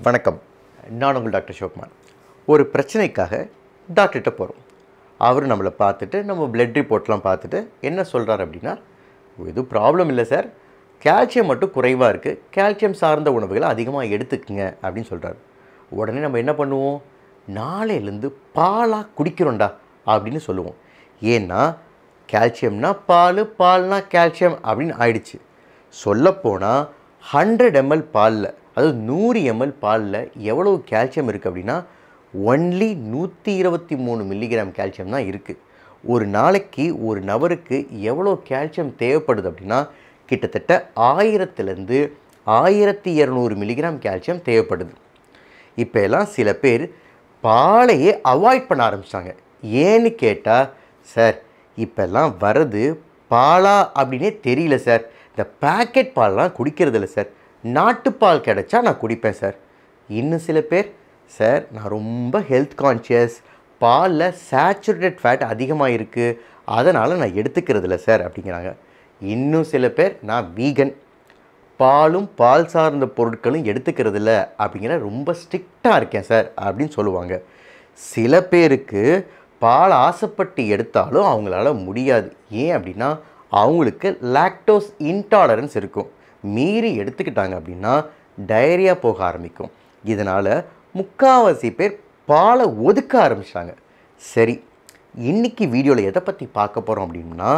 வணக்கம். நான் உங்கள் டாக்டர் சிவகுமார். ஒரு பிரச்சனைக்காக டாக்டர்கிட்ட போகிறோம். அவர் நம்மளை பார்த்துட்டு நம்ம பிளட் ரிப்போர்ட்லாம் பார்த்துட்டு என்ன சொல்கிறார் அப்படின்னா, எதுவும் ப்ராப்ளம் இல்லை சார், கால்சியம் மட்டும் குறைவாக இருக்குது, கால்சியம் சார்ந்த உணவுகளை அதிகமாக எடுத்துக்குங்க அப்படின்னு சொல்கிறார். உடனே நம்ம என்ன பண்ணுவோம், நாளையிலேருந்து பாலாக குடிக்கிறோண்டா அப்படின்னு சொல்லுவோம். ஏன்னா கால்சியம்னா பால், பால்னா கால்சியம் அப்படின்னு ஆயிடுச்சு. சொல்லப்போனால் 100 ml பாலில், அதாவது 100 ml பாலில் எவ்வளவு கால்சியம் இருக்குது அப்படின்னா ஒன்லி 123 மில்லிகிராம் கால்சியம் தான் இருக்குது. ஒரு நாளைக்கு ஒரு நபருக்கு எவ்வளோ கால்சியம் தேவைப்படுது அப்படின்னா கிட்டத்தட்ட 1000லேருந்து 1200 மில்லிகிராம் கால்சியம் தேவைப்படுது. இப்போ எல்லாம் சில பேர் பாலையே அவாய்ட் பண்ண ஆரம்பிச்சிட்டாங்க. ஏன்னு கேட்டால், சார் இப்போல்லாம் வர்றது பாலா அப்படின்னே தெரியல சார், இந்த பேக்கெட் பால்லாம் குடிக்கிறதில்ல சார், நாட்டுப்பால் கிடைச்சா நான் குடிப்பேன் சார். இன்னும் சில பேர், சார் நான் ரொம்ப ஹெல்த் கான்ஷியஸ், பாலில் சேச்சுரேட்டட் ஃபேட் அதிகமாக இருக்குது, அதனால் நான் எடுத்துக்கிறதில்ல சார் அப்படிங்கிறாங்க. இன்னும் சில பேர், நான் வீகன், பாலும் பால் சார்ந்த பொருட்களும் எடுத்துக்கிறதில்ல அப்படிங்கிற ரொம்ப ஸ்ட்ரிக்டாக இருக்கேன் சார் அப்படின்னு சொல்லுவாங்க. சில பேருக்கு பால் ஆசைப்பட்டு எடுத்தாலும் அவங்களால முடியாது. ஏன் அப்படின்னா அவங்களுக்கு லாக்டோஸ் இன்டாலரன்ஸ் இருக்கும். மீறி எடுத்துக்கிட்டாங்க அப்படின்னா டயரியா போக ஆரம்பிக்கும். இதனால் முக்கால்வாசி பேர் பாலை ஒதுக்க ஆரம்பிச்சிட்டாங்க. சரி, இன்றைக்கி வீடியோவில் எதை பற்றி பார்க்க போகிறோம் அப்படின்னா,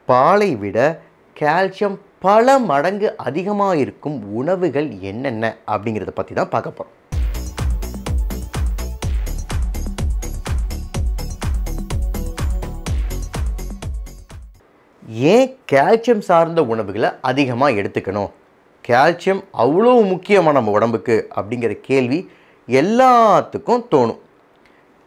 பாலை விட கால்சியம் பல மடங்கு அதிகமாக இருக்கும் உணவுகள் என்னென்ன அப்படிங்கிறத பற்றி தான் பார்க்க போகிறோம். ஏன் கால்சியம் சார்ந்த உணவுகளை அதிகமாக எடுத்துக்கணும், கால்சியம் அவ்வளோ முக்கியமாக நம்ம உடம்புக்கு அப்படிங்கிற கேள்வி எல்லாத்துக்கும் தோணும்.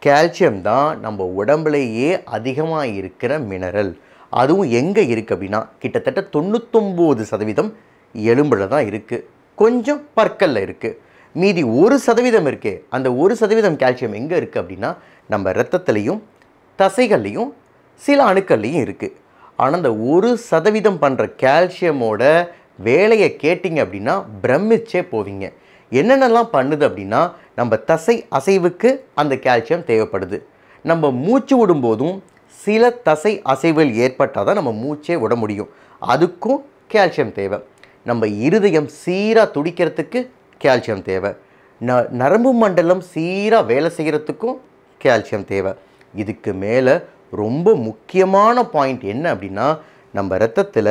கால்சியம் தான் நம்ம உடம்புலையே அதிகமாக இருக்கிற மினரல். அதுவும் எங்கே இருக்குது அப்படின்னா கிட்டத்தட்ட 99% எலும்பில் தான் இருக்குது, கொஞ்சம் பற்களில் இருக்குது. மீதி 1% இருக்கே, அந்த 1% கால்சியம் எங்கே இருக்குது அப்படின்னா நம்ம இரத்தத்துலேயும் தசைகள்லேயும் சில அணுக்கள்லேயும் இருக்குது. ஆனால் அந்த 1% பண்ணுற கால்சியமோட வேலையை கேட்டிங்க அப்படின்னா பிரமிச்சே போவீங்க. என்னென்னலாம் பண்ணுது அப்படின்னா, நம்ம தசை அசைவுக்கு அந்த கால்சியம் தேவைப்படுது. நம்ம மூச்சு விடும்போதும் சில தசை அசைவுகள் ஏற்பட்டால் தான் நம்ம மூச்சே விட முடியும், அதுக்கும் கால்சியம் தேவை. நம்ம இருதயம் சீராக துடிக்கிறதுக்கு கால்சியம் தேவை. நரம்பு மண்டலம் சீராக வேலை செய்கிறதுக்கும் கால்சியம் தேவை. இதுக்கு மேலே ரொம்ப முக்கியமான பாயிண்ட் என்ன அப்படின்னா, நம்ம இரத்தத்தில்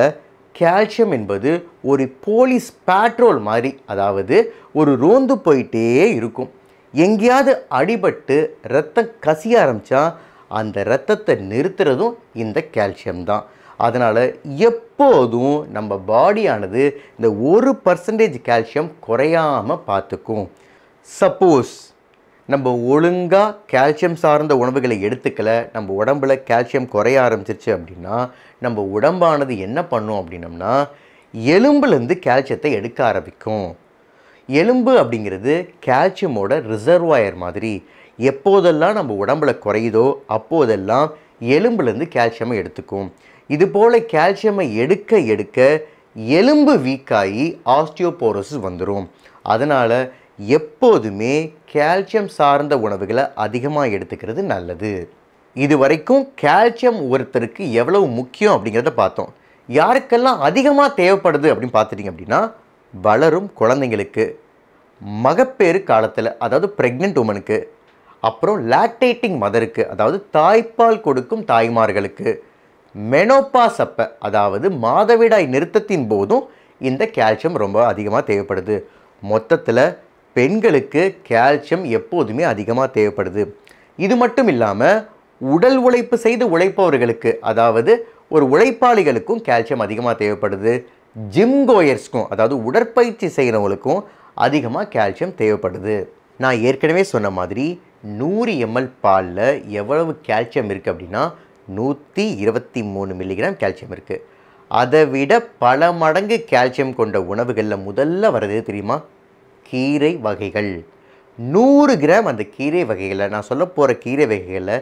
கால்சியம் என்பது ஒரு போலீஸ் பேட்ரோல் மாதிரி, அதாவது ஒரு ரோந்து போயிட்டே இருக்கும். எங்கேயாவது அடிபட்டு இரத்தம் கசிய ஆரம்பித்தா அந்த இரத்தத்தை நிறுத்துறதும் இந்த கால்சியம் தான். அதனால் எப்போதும் நம்ம பாடியானது இந்த 1% கால்சியம் குறையாமல் பார்த்துக்கும். சப்போஸ் நம்ம ஒழுங்காக கால்சியம் சார்ந்த உணவுகளை எடுத்துக்கலை, நம்ம உடம்பில் கால்சியம் குறைய ஆரம்பிச்சிருச்சு அப்படின்னா நம்ம உடம்பானது என்ன பண்ணும் அப்படின்னம்னா எலும்புலேருந்து கால்சியத்தை எடுக்க ஆரம்பிக்கும். எலும்பு அப்படிங்கிறது கால்சியமோட ரிசர்வாயர் மாதிரி. எப்போதெல்லாம் நம்ம உடம்பில் குறையுதோ அப்போதெல்லாம் எலும்புலேருந்து கால்சியமை எடுத்துக்கும். இதுபோல் கால்சியமை எடுக்க எடுக்க எலும்பு வீக்காகி ஆஸ்டியோபோரோசிஸ் வந்துடும். அதனால் எப்போதுமே கால்சியம் சார்ந்த உணவுகளை அதிகமாக எடுத்துக்கிறது நல்லது. இது வரைக்கும் கால்சியம் ஒருத்தருக்கு எவ்வளவு முக்கியம் அப்படிங்கிறத பார்த்தோம். யாருக்கெல்லாம் அதிகமாக தேவைப்படுது அப்படின்னு பார்த்துட்டிங்க அப்படின்னா, வளரும் குழந்தைங்களுக்கு, மகப்பேறு காலத்தில் அதாவது ப்ரெக்னென்ட் உமனுக்கு, அப்புறம் லாக்டேட்டிங் மதருக்கு அதாவது தாய்ப்பால் கொடுக்கும் தாய்மார்களுக்கு, மெனோபாஸ் அப்போ அதாவது மாதவிடாய் நிறுத்தத்தின் போதும் இந்த கால்சியம் ரொம்ப அதிகமாக தேவைப்படுது. மொத்தத்தில் பெண்களுக்கு கால்சியம் எப்போதுமே அதிகமாக தேவைப்படுது. இது மட்டும் இல்லாமல் உடல் உழைப்பு செய்து உழைப்பவர்களுக்கு, அதாவது ஒரு உழைப்பாளிகளுக்கும் கால்சியம் அதிகமாக தேவைப்படுது. ஜிம் கோயர்ஸ்க்கும், அதாவது உடற்பயிற்சி செய்கிறவங்களுக்கும் அதிகமாக கால்சியம் தேவைப்படுது. நான் ஏற்கனவே சொன்ன மாதிரி 100 ml பாலில் எவ்வளவு கால்சியம் இருக்குது அப்படின்னா 123 மில்லிகிராம் கால்சியம் இருக்குது. அதை விட பல மடங்கு கால்சியம் கொண்ட உணவுகளில் முதல்ல வர்றது தெரியுமா, கீரை வகைகள். 100 கிராம் அந்த கீரை வகைகளில், நான் சொல்ல போகிற கீரை வகைகளில்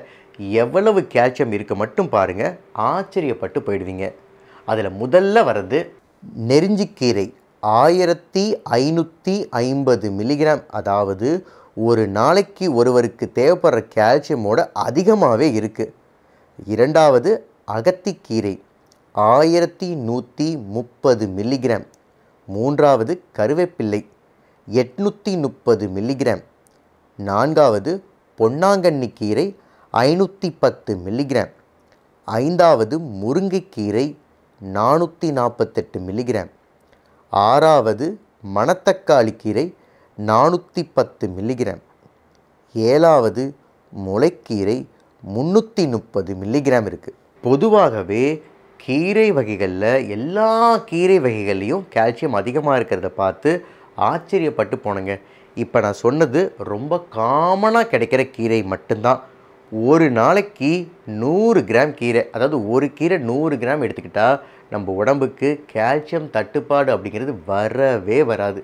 எவ்வளவு கால்சியம் இருக்க மட்டும் பாருங்கள், ஆச்சரியப்பட்டு போயிடுவீங்க. அதில் முதல்ல வர்றது நெருஞ்சிக்கீரை, 1550 மில்லிகிராம், அதாவது ஒரு நாளைக்கு ஒருவருக்கு தேவைப்படுற கால்சியமோட அதிகமாகவே இருக்குது. இரண்டாவது அகத்திக்கீரை 1130 மில்லிகிராம். மூன்றாவது கருவேப்பிள்ளை 830 மில்லிகிராம். நான்காவது பொன்னாங்கண்ணி கீரை 510 மில்லிகிராம். ஐந்தாவது முருங்கைக்கீரை 448 மில்லிகிராம். ஆறாவது மணத்தக்காளி கீரை 410 மில்லிகிராம். ஏழாவது முளைக்கீரை 330 மில்லிகிராம் இருக்குது. பொதுவாகவே கீரை வகைகளில் எல்லா கீரை வகைகள்லேயும் கால்சியம் அதிகமாக இருக்கிறத பார்த்து ஆச்சரியப்பட்டு போனேங்க. இப்போ நான் சொன்னது ரொம்ப காமனாக கிடைக்கிற கீரை மட்டும்தான். ஒரு நாளைக்கு 100 கிராம் கீரை, அதாவது ஒரு கீரை 100 கிராம் எடுத்துக்கிட்டால் நம்ம உடம்புக்கு கால்சியம் தட்டுப்பாடு அப்படிங்கிறது வரவே வராது.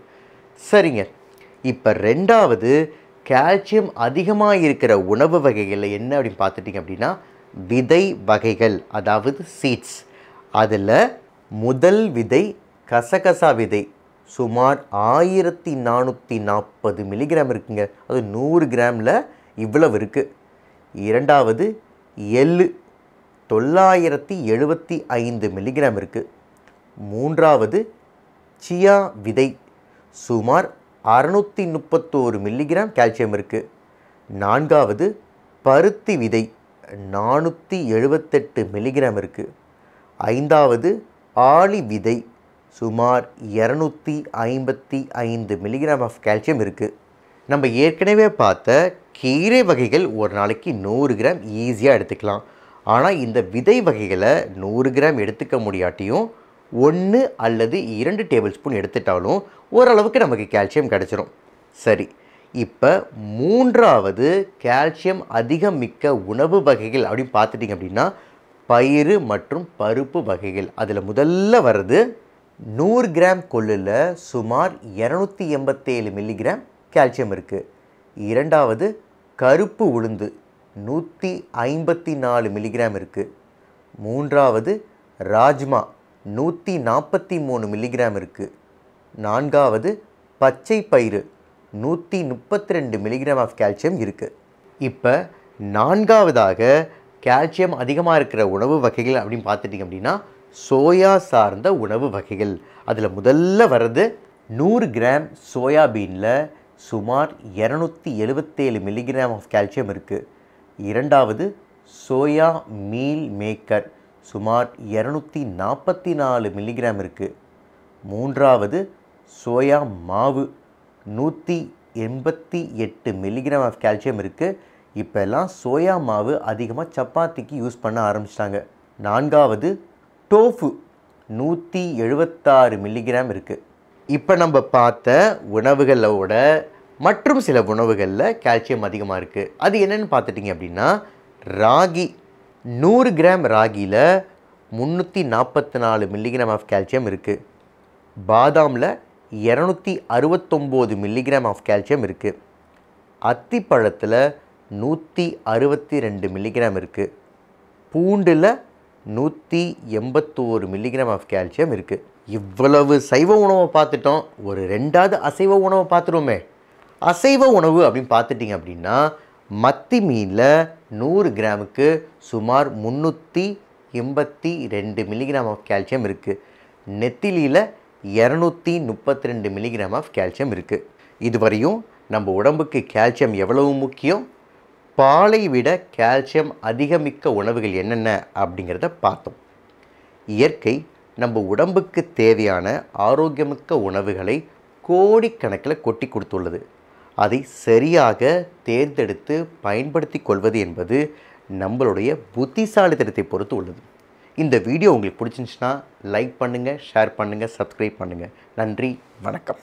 சரிங்க, இப்போ ரெண்டாவது கால்சியம் அதிகமாக இருக்கிற உணவு வகைகளில் என்ன அப்படின்னு பார்த்துட்டிங்க அப்படின்னா விதை வகைகள், அதாவது சீட்ஸ். அதில் முதல் விதை கசகசா விதை சுமார் 1440 மில்லிகிராம் இருக்குங்க. அது 100 கிராமில் இவ்வளவு இருக்குது. இரண்டாவது எள்ளு 975 மில்லிகிராம் இருக்குது. மூன்றாவது சியா விதை சுமார் 631 மில்லிகிராம் கால்சியம் இருக்குது. நான்காவது பருத்தி விதை 478 மில்லிகிராம் இருக்குது. ஐந்தாவது ஆளி விதை சுமார் 255 மில்லிகிராம் ஆஃப் கால்சியம் இருக்குது. நம்ம ஏற்கனவே பார்த்த கீரை வகைகள் ஒரு நாளைக்கு 100 கிராம் ஈஸியாக எடுத்துக்கலாம். ஆனால் இந்த விதை வகைகளை 100 கிராம் எடுத்துக்க முடியாட்டியும் 1 அல்லது 2 டேபிள் ஸ்பூன் எடுத்துட்டாலும் ஓரளவுக்கு நமக்கு கால்சியம் கிடச்சிரும். சரி, இப்போ மூன்றாவது கால்சியம் அதிகம் மிக்க உணவு வகைகள் அப்படின்னு பார்த்துட்டிங்க அப்படின்னா பயிறு மற்றும் பருப்பு வகைகள். அதில் முதல்ல வர்றது 100 கிராம் கொள்ளில் சுமார் 287 மில்லிகிராம் கால்சியம் இருக்குது. இரண்டாவது கருப்பு உளுந்து 154 மில்லிகிராம் இருக்குது. மூன்றாவது ராஜ்மா 143 மில்லிகிராம் இருக்குது. நான்காவது பச்சை பயிறு 132 மில்லிகிராம் ஆஃப் கால்சியம் இருக்குது. இப்போ நான்காவதாக கால்சியம் அதிகமாக இருக்கிற உணவு வகைகள் அப்படின்னு பார்த்துட்டிங்க அப்படின்னா சோயா சார்ந்த உணவு வகைகள். அதில் முதல்ல வர்றது 100 கிராம் சோயாபீனில் சுமார் 277 மில்லிகிராம் ஆஃப் கால்சியம் இருக்குது. இரண்டாவது சோயா மீல் மேக்கர் சுமார் 244 மில்லிகிராம் இருக்குது. மூன்றாவது சோயா மாவு 188 மில்லிகிராம் ஆஃப் கால்சியம் இருக்குது. இப்போல்லாம் சோயா மாவு அதிகமாக சப்பாத்திக்கு யூஸ் பண்ண ஆரம்பிச்சிட்டாங்க. நான்காவது டோஃபு 176 மில்லிகிராம் இருக்குது. இப்போ நம்ம பார்த்த உணவுகளோட மற்றும் சில உணவுகளில் கால்சியம் அதிகமாக இருக்குது. அது என்னென்னு பார்த்துட்டிங்க அப்படின்னா ராகி 100 கிராம் ராகியில் 344 மில்லிகிராம் ஆஃப் கால்சியம் இருக்குது. பாதாமில் 269 மில்லிகிராம் ஆஃப் கால்சியம் இருக்குது. அத்திப்பழத்தில் 162 மில்லிகிராம் இருக்குது. பூண்டில் 181 மில்லிகிராம் ஆஃப் கால்சியம் இருக்குது. இவ்வளவு சைவ உணவை பார்த்துட்டோம். ஒரு ரெண்டாவது அசைவ உணவை பார்த்துருவோமே. அசைவ உணவு அப்படின்னு பார்த்துட்டிங்க அப்படின்னா மத்தி மீனில் 100 கிராமுக்கு சுமார் 382 மில்லிகிராம் ஆஃப் கால்சியம் இருக்குது. நெத்திலியில் 232 மில்லிகிராம் ஆஃப் கால்சியம் இருக்குது. இதுவரையும் நம்ம உடம்புக்கு கால்சியம் எவ்வளவு முக்கியம், பாலை விட கால்சியம் அதிகமிக்க உணவுகள் என்னென்ன அப்படிங்கிறத பார்த்தோம். இயற்கை நம்ம உடம்புக்கு தேவையான ஆரோக்கியமிக்க உணவுகளை கோடிக்கணக்கில் கொட்டி கொடுத்துள்ளது. அதை சரியாக தேர்ந்தெடுத்து பயன்படுத்தி கொள்வது என்பது நம்மளுடைய புத்திசாலித்தனத்தை பொறுத்து உள்ளது. இந்த வீடியோ உங்களுக்கு பிடிச்சிருந்துச்சுன்னா லைக் பண்ணுங்கள், ஷேர் பண்ணுங்கள், சப்ஸ்கிரைப் பண்ணுங்கள். நன்றி, வணக்கம்.